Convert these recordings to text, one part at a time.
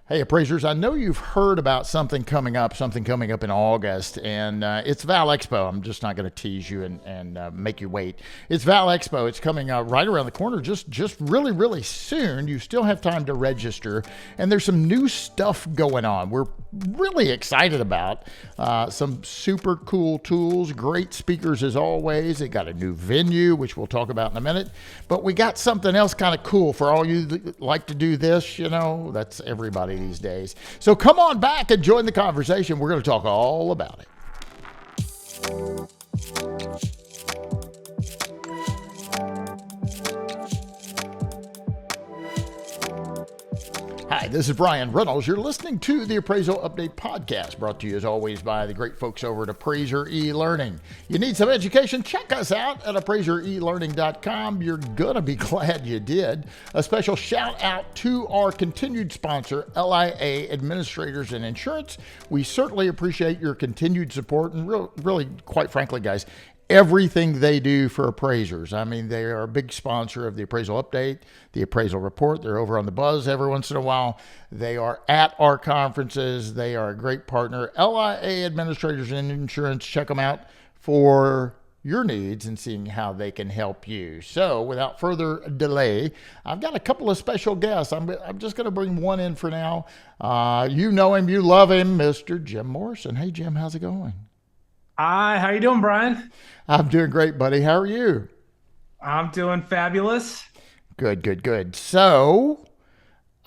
Hey, appraisers, I know you've heard about something coming up in August, and it's ValExpo. I'm just not going to tease you and make you wait. It's ValExpo. It's coming right around the corner, just really, really soon. You still have time to register, and there's some new stuff going on. We're really excited about some super cool tools, great speakers as always. They got a new venue, which we'll talk about in a minute, but we got something else kind of cool for all you that like to do this. That's everybody these days. So come on back and join the conversation. We're going to talk all about it. Hi, this is Bryan Reynolds. You're listening to the Appraisal Update Podcast, brought to you as always by the great folks over at Appraiser eLearning. You need some education? Check us out at AppraiserELearning.com. You're going to be glad you did. A special shout out to our continued sponsor, LIA Administrators and Insurance. We certainly appreciate your continued support and really, quite frankly, guys, everything they do for appraisers. I mean, they are a big sponsor of the Appraisal Update, the Appraisal Report. They're over on the Buzz every once in a while. They are at our conferences. They are a great partner. LIA Administrators and Insurance. Check them out for your needs and seeing how they can help you. So without further delay, I've got a couple of special guests. I'm just going to bring one in for now. You know him. You love him, Mr. Jim Morrison. Hey, Jim, how's it going? Hi, how you doing, Bryan? I'm doing great, buddy. How are you? I'm doing fabulous. Good. So,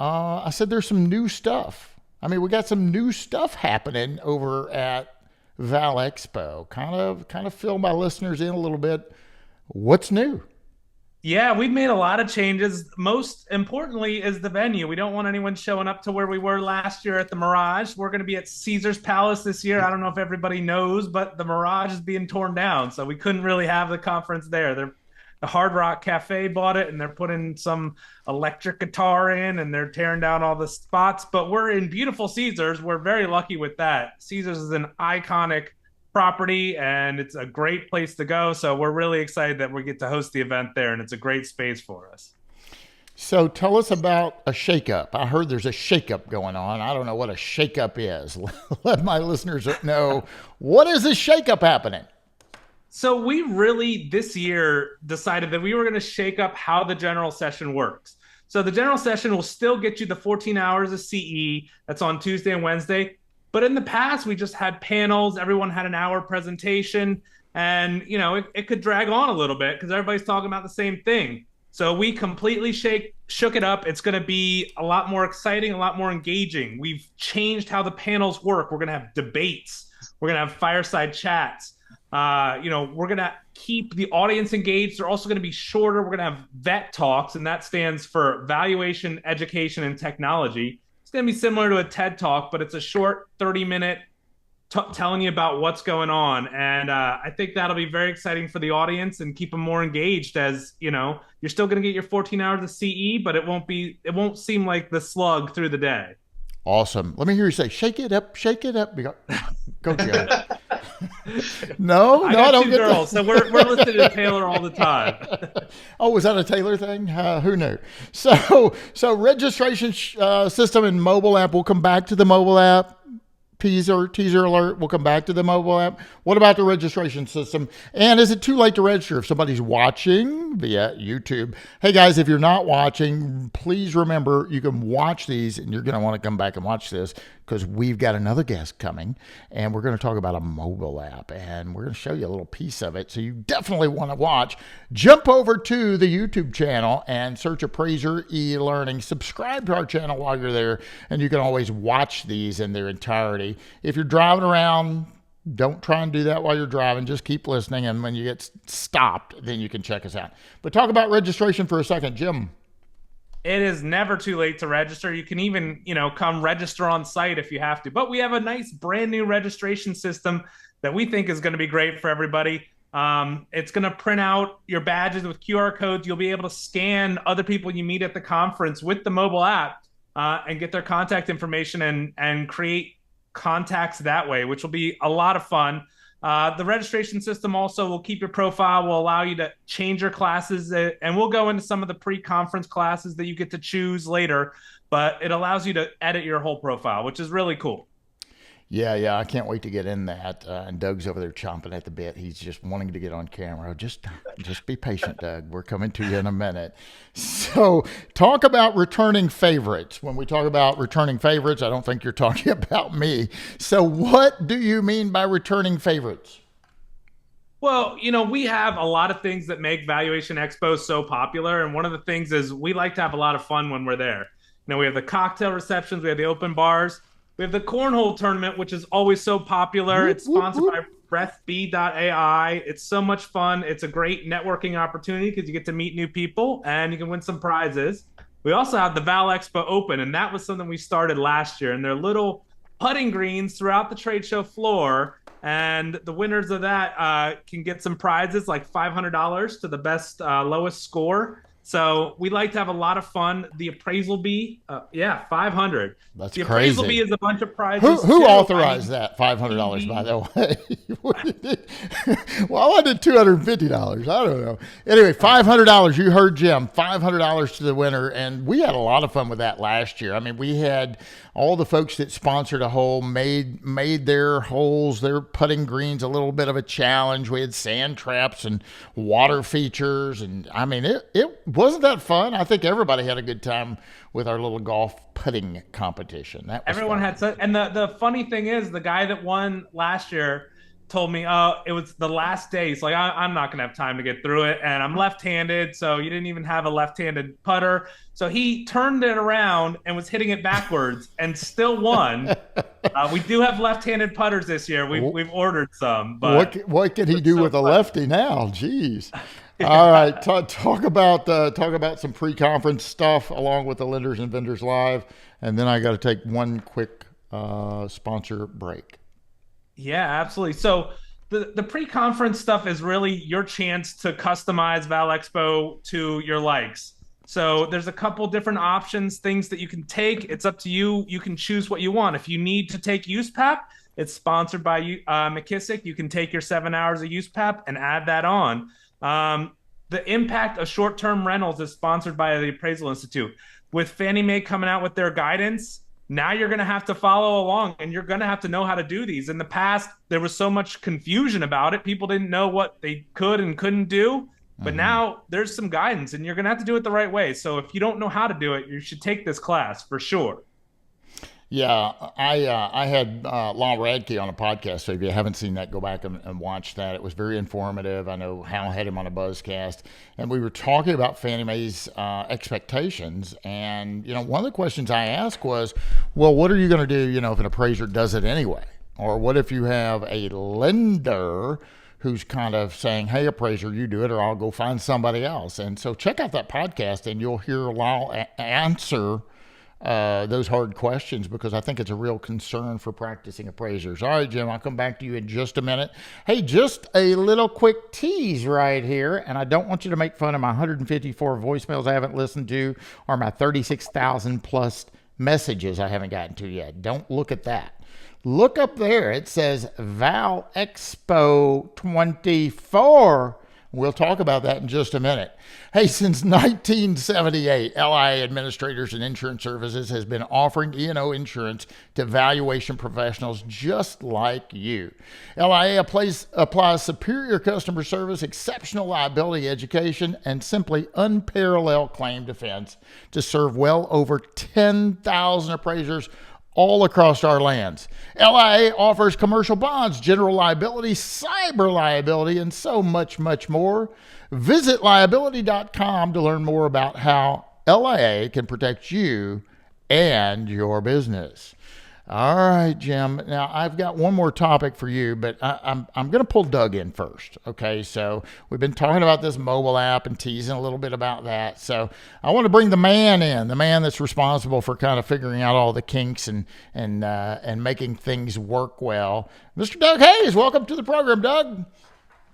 I said there's some new stuff. I mean, we got some new stuff happening over at ValExpo. Kind of fill my listeners in a little bit. What's new? Yeah, we've made a lot of changes. Most importantly is the venue. We don't want anyone showing up to where we were last year at the Mirage. We're going to be at Caesar's Palace this year. I don't know if everybody knows, but the Mirage is being torn down, so we couldn't really have the conference there. The Hard Rock Cafe bought it, and they're putting some electric guitar in, and they're tearing down all the spots. But we're in beautiful Caesar's. We're very lucky with that. Caesar's is an iconic property, and it's a great place to go. So we're really excited that we get to host the event there, and it's a great space for us. So tell us about a shakeup. I heard there's a shakeup going on. I don't know what a shakeup is. Let my listeners know, what is this shakeup happening? So we really this year decided that we were going to shake up how the general session works. So the general session will still get you the 14 hours of CE. That's on Tuesday and Wednesday. But in the past, we just had panels. Everyone had an hour presentation. And, it could drag on a little bit because everybody's talking about the same thing. So we completely shook it up. It's going to be a lot more exciting, a lot more engaging. We've changed how the panels work. We're going to have debates. We're going to have fireside chats. We're going to keep the audience engaged. They're also going to be shorter. We're going to have VET talks, and that stands for Valuation, Education, and Technology. Going to be similar to a TED Talk, but it's a short 30-minute telling you about what's going on. And I think that'll be very exciting for the audience and keep them more engaged as, you're still going to get your 14 hours of CE, but it won't seem like the slug through the day. Awesome. Let me hear you say, shake it up, shake it up. Go, Joe. No, I don't two get girls, so we're listening to Taylor all the time. Oh, was that a Taylor thing? Who knew? So registration system and mobile app. We'll come back to the mobile app. Teaser alert. We'll come back to the mobile app. What about the registration system? And is it too late to register if somebody's watching via YouTube? Hey guys, if you're not watching, please remember you can watch these, and you're going to want to come back and watch this because we've got another guest coming, and we're going to talk about a mobile app, and we're going to show you a little piece of it. So you definitely want to watch. Jump over to the YouTube channel and search Appraiser eLearning. Subscribe to our channel while you're there, and you can always watch these in their entirety. If you're driving around, don't try and do that while you're driving. Just keep listening, and when you get stopped, then you can check us out. But talk about registration for a second, Jim. It is never too late to register. You can even, come register on site if you have to. But we have a nice brand new registration system that we think is going to be great for everybody. It's going to print out your badges with QR codes. You'll be able to scan other people you meet at the conference with the mobile app and get their contact information and create contacts that way, which will be a lot of fun. The registration system also will keep your profile, will allow you to change your classes, and we'll go into some of the pre-conference classes that you get to choose later, but it allows you to edit your whole profile, which is really cool. Yeah, I can't wait to get in that. And Doug's over there chomping at the bit. He's just wanting to get on camera. Just be patient, Doug. We're coming to you in a minute. So, talk about returning favorites. When we talk about returning favorites, I don't think you're talking about me. So, what do you mean by returning favorites? Well, we have a lot of things that make Valuation Expo so popular. And one of the things is we like to have a lot of fun when we're there. We have the cocktail receptions, we have the open bars. We have the cornhole tournament, which is always so popular. It's sponsored by breathb.ai. It's so much fun. It's a great networking opportunity because you get to meet new people and you can win some prizes. We also have the ValExpo Open, and that was something we started last year. And they're little putting greens throughout the trade show floor. And the winners of that can get some prizes like $500 to the best lowest score. So we like to have a lot of fun. The Appraisal Bee, 500. That's the crazy. Appraisal Bee is a bunch of prizes. Who authorized that $500, by the way? Well, I did $250. I don't know. Anyway, $500. You heard Jim. $500 to the winner, and we had a lot of fun with that last year. I mean, we had all the folks that sponsored a hole made their holes, their putting greens, a little bit of a challenge. We had sand traps and water features, and I mean, it wasn't that fun. I think everybody had a good time with our little golf putting competition. That was Everyone fun. had such, and the funny thing is, the guy that won last year told me, it was the last day. He's like, I'm not gonna have time to get through it, and I'm left-handed, so you didn't even have a left-handed putter. So he turned it around and was hitting it backwards and still won. We do have left-handed putters this year. We've ordered some. But what can he do with a lefty now? Jeez. All right, talk about some pre-conference stuff along with the Lenders and Vendors Live, and then I got to take one quick sponsor break. Yeah, absolutely. So the pre-conference stuff is really your chance to customize ValExpo to your likes. So there's a couple different options, things that you can take. It's up to you. You can choose what you want. If you need to take USPAP, it's sponsored by McKissick. You can take your 7 hours of USPAP and add that on. The impact of short-term rentals is sponsored by the Appraisal Institute. With Fannie Mae coming out with their guidance, now you're going to have to follow along, and you're going to have to know how to do these. In the past, there was so much confusion about it. People didn't know what they could and couldn't do. But now there's some guidance, and you're going to have to do it the right way. So if you don't know how to do it, you should take this class for sure. Yeah, I had Lyle Radke on a podcast, so if you haven't seen that, go back and watch that. It was very informative. I know Hal had him on a Buzzcast, and we were talking about Fannie Mae's expectations. And, one of the questions I asked was, well, what are you going to do, if an appraiser does it anyway? Or what if you have a lender who's kind of saying, hey, appraiser, you do it, or I'll go find somebody else. And so check out that podcast, and you'll hear Lyle answer those hard questions, because I think it's a real concern for practicing appraisers. All right, Jim, I'll come back to you in just a minute. Hey, just a little quick tease right here, and I don't want you to make fun of my 154 voicemails I haven't listened to or my 36,000 plus messages I haven't gotten to yet. Don't look at that. Look up there. It says ValExpo 24. We'll talk about that in just a minute. Hey, since 1978, LIA Administrators and Insurance Services has been offering E&O insurance to valuation professionals just like you. LIA applies superior customer service, exceptional liability education, and simply unparalleled claim defense to serve well over 10,000 appraisers all across our lands. LIA offers commercial bonds, general liability, cyber liability, and so much, much more. Visit liability.com to learn more about how LIA can protect you and your business. All right, Jim. Now, I've got one more topic for you, but I'm going to pull Doug in first. Okay, so we've been talking about this mobile app and teasing a little bit about that. So I want to bring the man in, the man that's responsible for kind of figuring out all the kinks and making things work well. Mr. Doug Hayes, welcome to the program, Doug.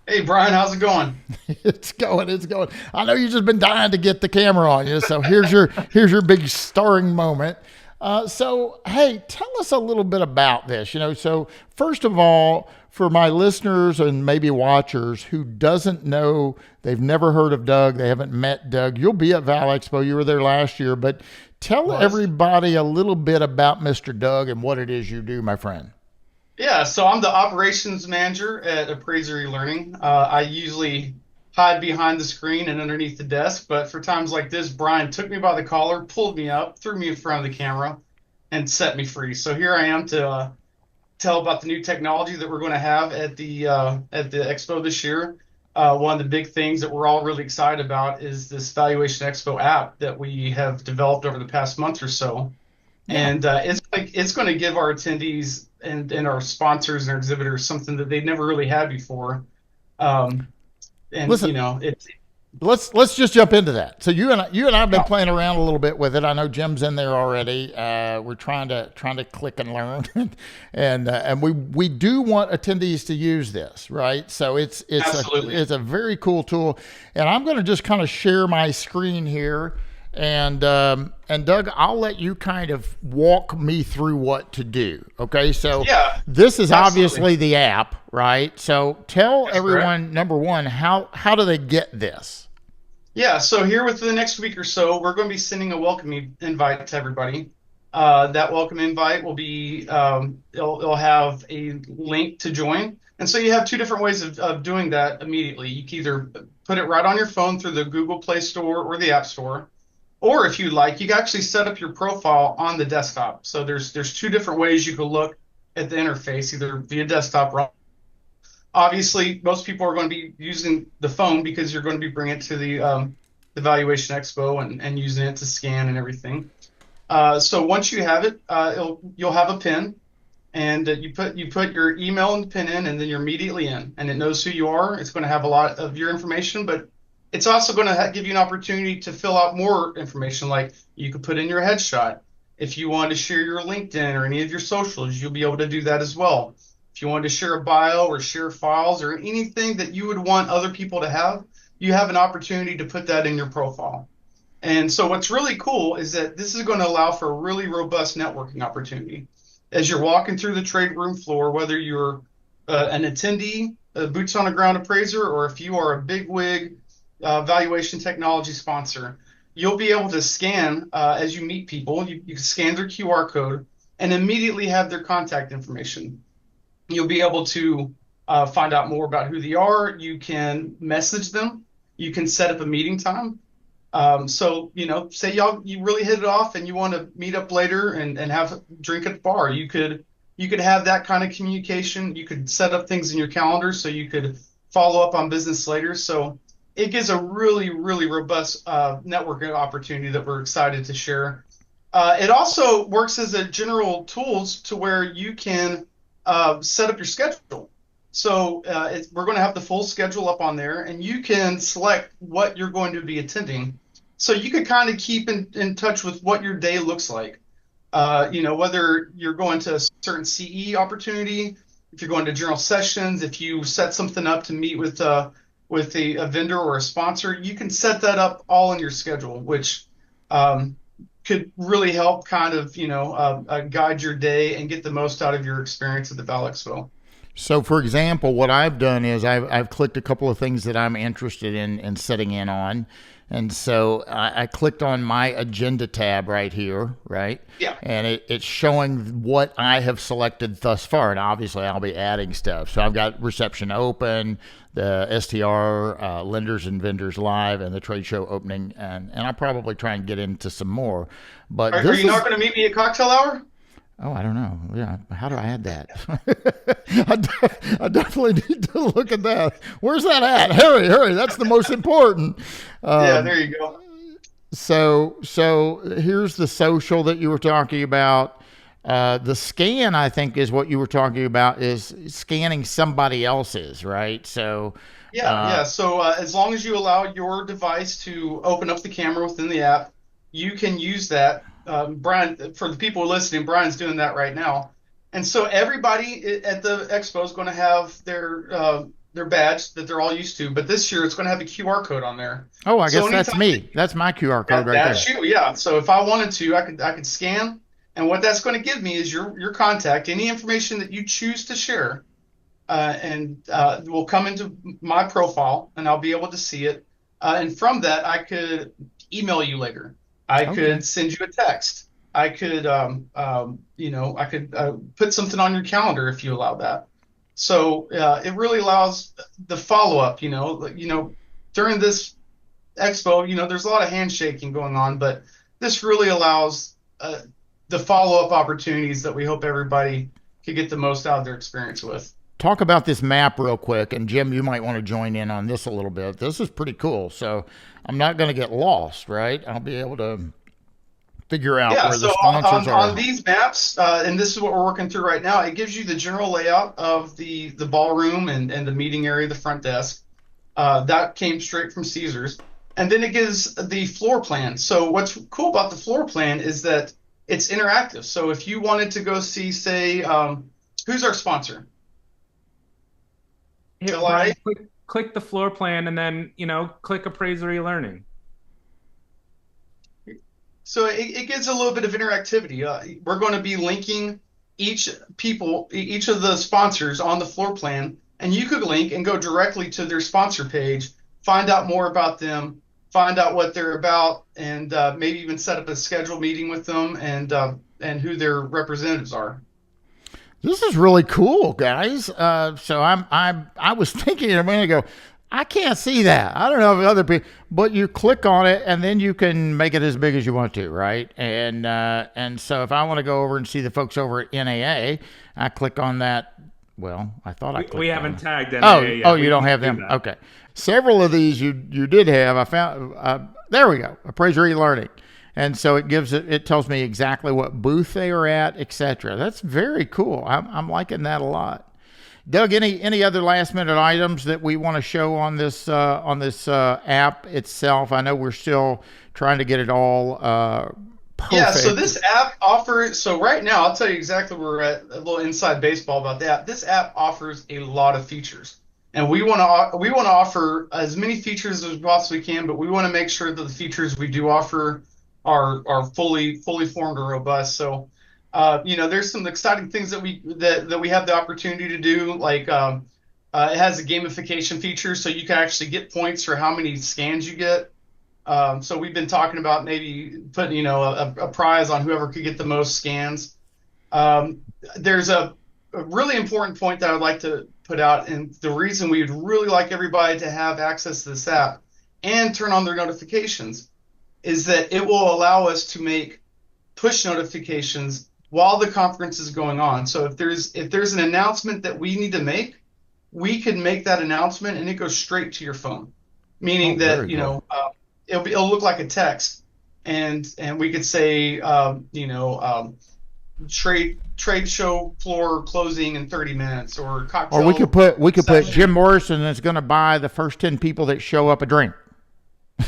Hey, Brian, how's it going? It's going. I know you've just been dying to get the camera on you, so here's your big starring moment. So, hey, tell us a little bit about this. So first of all, for my listeners and maybe watchers who doesn't know, they've never heard of Doug, they haven't met Doug. You'll be at ValExpo. You were there last year, but tell everybody a little bit about Mr. Doug and what it is you do, my friend. Yeah, so I'm the operations manager at Appraiser eLearning. I usually hide behind the screen and underneath the desk, but for times like this, Bryan took me by the collar, pulled me up, threw me in front of the camera, and set me free. So here I am to tell about the new technology that we're going to have at the expo this year. One of the big things that we're all really excited about is this Valuation Expo app that we have developed over the past month or so. Yeah. And it's going to give our attendees and our sponsors and our exhibitors something that they've never really had before. And listen, let's just jump into that. So you and I have been playing around a little bit with it. I know Jim's in there already. We're trying to click and learn, and we do want attendees to use this, right? So it's a very cool tool, and I'm going to just kind of share my screen here. And Doug, I'll let you kind of walk me through what to do. Okay, so this is obviously the app, right? So tell everyone, number one, how do they get this? Yeah, so here within the next week or so, we're going to be sending a welcome invite to everybody. That welcome invite will be, it'll have a link to join. And so you have two different ways of doing that immediately. You can either put it right on your phone through the Google Play Store or the App Store. Or if you'd like, you can actually set up your profile on the desktop. So there's two different ways you can look at the interface, either via desktop or obviously most people are going to be using the phone because you're going to be bringing it to the Valuation Expo and using it to scan and everything. So once you have it, you'll have a PIN, and you put your email and PIN in, and then you're immediately in, and it knows who you are. It's going to have a lot of your information, but it's also going to give you an opportunity to fill out more information, like you could put in your headshot. If you want to share your LinkedIn or any of your socials, you'll be able to do that as well. If you want to share a bio or share files or anything that you would want other people to have, you have an opportunity to put that in your profile. And so what's really cool is that this is going to allow for a really robust networking opportunity. As you're walking through the trade room floor, whether you're an attendee, a boots on the ground appraiser, or if you are a bigwig valuation technology sponsor, you'll be able to scan as you meet people. You can scan their QR code and immediately have their contact information. You'll be able to find out more about who they are. You can message them. You can set up a meeting time. So, say you really hit it off and you want to meet up later and have a drink at the bar. You could have that kind of communication. You could set up things in your calendar so you could follow up on business later. So it gives a really, really robust networking opportunity that we're excited to share. It also works as a general tools to where you can set up your schedule. So we're going to have the full schedule up on there, and you can select what you're going to be attending. So you can kind of keep in touch with what your day looks like. Whether you're going to a certain CE opportunity, if you're going to general sessions, if you set something up to meet with a vendor or a sponsor, you can set that up all in your schedule, which could really help kind of, guide your day and get the most out of your experience at the ValExpo. So, for example, what I've done is I've clicked a couple of things that I'm interested in setting in on. And so I clicked on my agenda tab right here, right? Yeah. And it's showing what I have selected thus far. And obviously I'll be adding stuff. So I've got reception open, the STR, lenders and vendors live, and the trade show opening. And I'll probably try and get into some more. But are you not going to meet me at cocktail hour? Oh, I don't know. Yeah. How do I add that? I definitely need to look at that. Where's that at? Hurry. That's the most important. Yeah, there you go. So here's the social that you were talking about. The scan, I think, is what you were talking about, is scanning somebody else's, right? So yeah. So as long as you allow your device to open up the camera within the app, you can use that. Bryan, for the people listening, Bryan's doing that right now. And so everybody at the expo is going to have their badge that they're all used to, but this year it's going to have a QR code on there. Oh, I guess that's me. That's my QR code right there. That's you, yeah. So if I wanted to, I could scan, And what that's going to give me is your contact, any information that you choose to share, and will come into my profile, and I'll be able to see it. And from that, I could email you later. I could send you a text. I could, I could put something on your calendar if you allow that. So it really allows the follow-up. During this expo, there's a lot of handshaking going on, but this really allows the follow-up opportunities that we hope everybody could get the most out of their experience with. Talk about this map real quick, and Jim, you might want to join in on this a little bit. This is pretty cool. So I'm not going to get lost, right? I'll be able to figure out where the sponsors are. On these maps, and this is what we're working through right now, it gives you the general layout of the ballroom and the meeting area, the front desk. That came straight from Caesars. And then it gives the floor plan. So what's cool about the floor plan is that it's interactive. So if you wanted to go see, say, who's our sponsor? Here, Bryan, click the floor plan, and then click Appraiser eLearning. So it gives a little bit of interactivity. We're going to be linking each of the sponsors on the floor plan, and you could link and go directly to their sponsor page, find out more about them, find out what they're about, and maybe even set up a scheduled meeting with them and who their representatives are. This is really cool, guys. So I was thinking a minute ago, I can't see that. I don't know if other people, but you click on it and then you can make it as big as you want to, right? And so if I want to go over and see the folks over at NAA, I click on that. Well, I thought I clicked. We haven't tagged NAA yet. Oh, you don't have them. Okay. Several of these you did have. I found. There we go. Appraiser eLearning. And so it tells me exactly what booth they are at, etc. That's very cool. I'm liking that a lot. Doug, any other last minute items that we want to show on this app itself? I know we're still trying to get it all perfect. Yeah, so this app offers, so right now I'll tell you exactly where we're at, a little inside baseball about that. This app offers a lot of features. And we want to offer as many features as we possibly can, but we want to make sure that the features we do offer are fully formed and robust. So, there's some exciting things that we have the opportunity to do. Like it has a gamification feature, so you can actually get points for how many scans you get. So we've been talking about maybe putting a prize on whoever could get the most scans. There's a really important point that I'd like to put out, and the reason we would really like everybody to have access to this app and turn on their notifications is that it will allow us to make push notifications while the conference is going on. So if there's an announcement that we need to make, we can make that announcement and it goes straight to your phone, meaning that it'll look like a text, and we could say trade show floor closing in 30 minutes, or cocktail. Or we could put Jim Morrison is going to buy the first 10 people that show up a drink.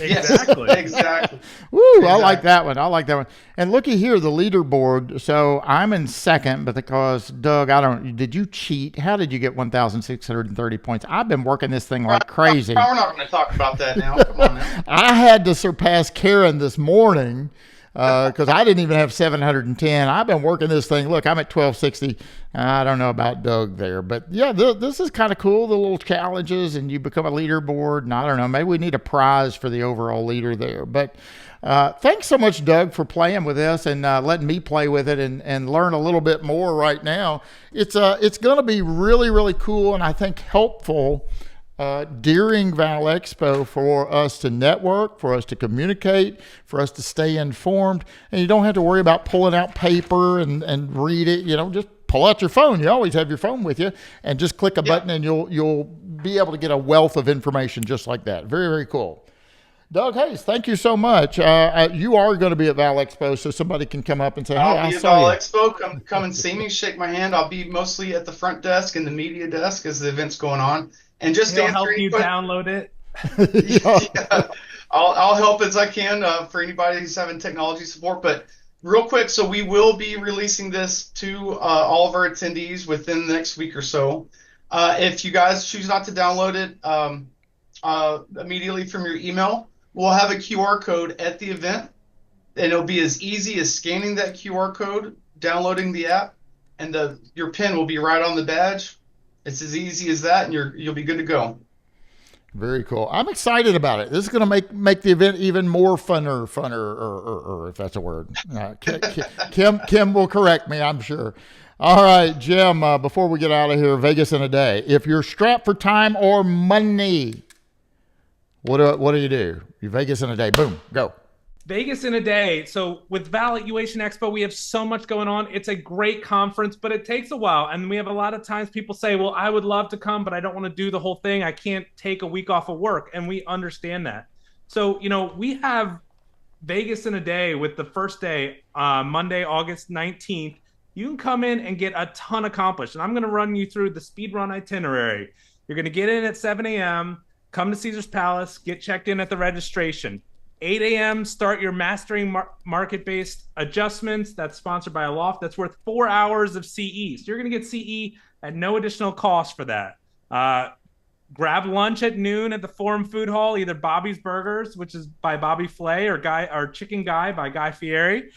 Exactly. Exactly. Woo, exactly. I like that one. And looky here, the leaderboard. So I'm in second, but because Doug, did you cheat? How did you get 1,630 points? I've been working this thing like crazy. We're not going to talk about that now. Come on now. I had to surpass Karen this morning because I didn't even have 710. I've been working this thing. Look, I'm at 1260. I don't know about Doug there, but yeah, this is kind of cool. The little challenges, and you become a leaderboard. And I don't know, maybe we need a prize for the overall leader there. But thanks so much, Doug, for playing with us and letting me play with it and learn a little bit more right now. It's going to be really, really cool, and I think helpful during ValExpo for us to network, for us to communicate, for us to stay informed. And you don't have to worry about pulling out paper and read it. Just pull out your phone. You always have your phone with you, and just click a button, and you'll be able to get a wealth of information just like that. Very, very cool. Doug Hayes, thank you so much. You are going to be at ValExpo, so somebody can come up and say, "Hey, I saw you." I'll be at ValExpo. Come and see me. Shake my hand. I'll be mostly at the front desk and the media desk as the event's going on. And just to help you download it. Yeah, I'll help as I can for anybody who's having technology support. But real quick, so we will be releasing this to all of our attendees within the next week or so. If you guys choose not to download it immediately from your email, we'll have a QR code at the event, and it'll be as easy as scanning that QR code downloading the app, and your pin will be right on the badge. It's as easy as that, and you'll be good to go. Very cool. I'm excited about it. This is going to make the event even more funner, if that's a word. Kim will correct me, I'm sure. All right, Jim, before we get out of here, Vegas in a day. If you're strapped for time or money, what do you do? You Vegas in a day. Boom, go. Vegas in a day. So with Valuation Expo, we have so much going on. It's a great conference, but it takes a while. And we have a lot of times people say, well, I would love to come, but I don't want to do the whole thing. I can't take a week off of work. And we understand that. So, we have Vegas in a day with the first day, Monday, August 19th. You can come in and get a ton accomplished. And I'm going to run you through the speed run itinerary. You're going to get in at 7 a.m., come to Caesar's Palace, get checked in at the registration. 8 a.m., start your Mastering Market-Based Adjustments. That's sponsored by Aloft. That's worth 4 hours of CE. So you're going to get CE at no additional cost for that. Grab lunch at noon at the Forum Food Hall, either Bobby's Burgers, which is by Bobby Flay, or Chicken Guy by Guy Fieri.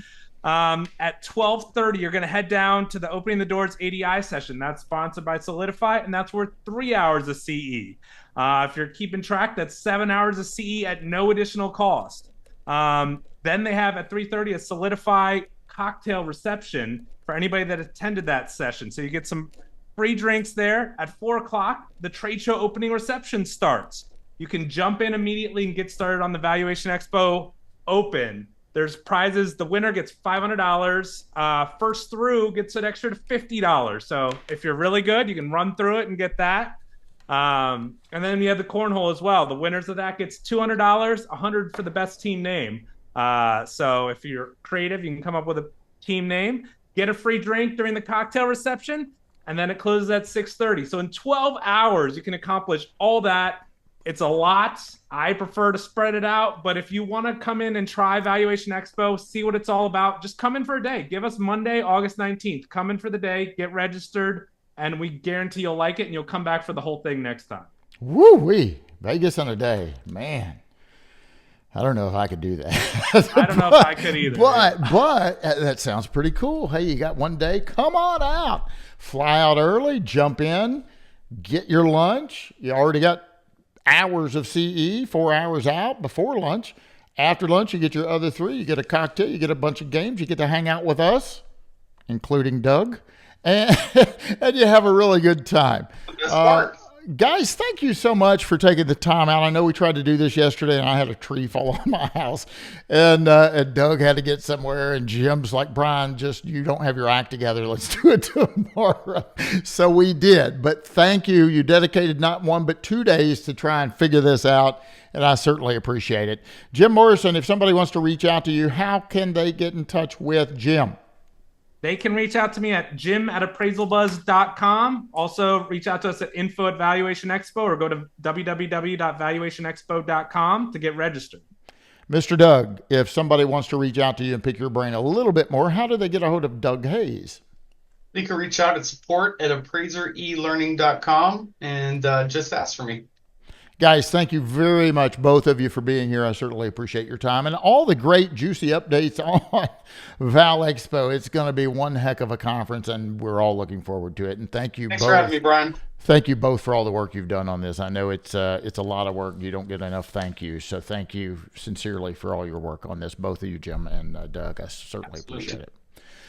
At 12:30, you're going to head down to the Opening the Doors ADI session. That's sponsored by Solidify, and that's worth 3 hours of CE. If you're keeping track, that's 7 hours of CE at no additional cost. Then they have at 3:30 a Solidify cocktail reception for anybody that attended that session. So you get some free drinks there. At 4 o'clock, the trade show opening reception starts. You can jump in immediately and get started on the Valuation Expo Open. There's prizes. The winner gets $500. First through gets an extra $50. So if you're really good, you can run through it and get that. And then you have the cornhole as well. The winners of that gets $200, $100 for the best team name. So if you're creative, you can come up with a team name, get a free drink during the cocktail reception, and then it closes at 6:30. So in 12 hours, you can accomplish all that. It's a lot. I prefer to spread it out, but if you want to come in and try Valuation Expo, see what it's all about, just come in for a day. Give us Monday, August 19th. Come in for the day, get registered, and we guarantee you'll like it, and you'll come back for the whole thing next time. Woo-wee. Vegas in a day. Man, I don't know if I could do that. I don't know if I could either. But that sounds pretty cool. Hey, you got one day? Come on out. Fly out early, jump in, get your lunch. You already got hours of CE, 4 hours out before lunch. After lunch, you get your other 3. You get a cocktail. You get a bunch of games. You get to hang out with us, including Doug. And you have a really good time. Guys, thank you so much for taking the time out. I know we tried to do this yesterday, and I had a tree fall on my house, and Doug had to get somewhere, and Jim's like, Bryan, you don't have your act together. Let's do it tomorrow. So we did. But thank you. You dedicated not 1 but 2 days to try and figure this out, and I certainly appreciate it. Jim Morrison, if somebody wants to reach out to you, how can they get in touch with Jim? They can reach out to me at jim@appraisalbuzz.com. Also, reach out to us at info@Valuation Expo, or go to www.valuationexpo.com to get registered. Mr. Doug, if somebody wants to reach out to you and pick your brain a little bit more, how do they get a hold of Doug Hayes? You can reach out at support@APPRAISERELearning.com and just ask for me. Guys, thank you very much, both of you, for being here. I certainly appreciate your time and all the great, juicy updates on ValExpo. It's going to be one heck of a conference, and we're all looking forward to it. And thank you Thanks both. for having me, Bryan. Thank you both for all the work you've done on this. I know it's a lot of work. You don't get enough thank yous. So thank you sincerely for all your work on this, both of you, Jim and Doug. I certainly appreciate it.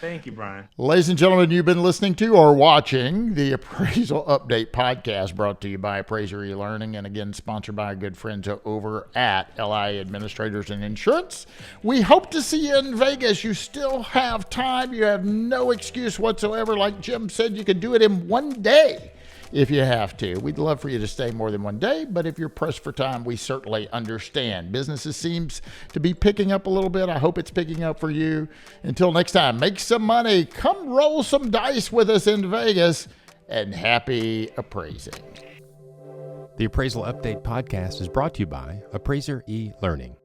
Thank you, Bryan. Ladies and gentlemen, you've been listening to or watching the Appraisal Update podcast, brought to you by Appraiser eLearning, and again, sponsored by our good friends over at LI Administrators and Insurance. We hope to see you in Vegas. You still have time. You have no excuse whatsoever. Like Jim said, you can do it in 1 day if you have to. We'd love for you to stay more than 1 day, but if you're pressed for time, we certainly understand. Businesses seems to be picking up a little bit. I hope it's picking up for you. Until next time, make some money. Come roll some dice with us in Vegas, and happy appraising. The Appraisal Update podcast is brought to you by Appraiser eLearning.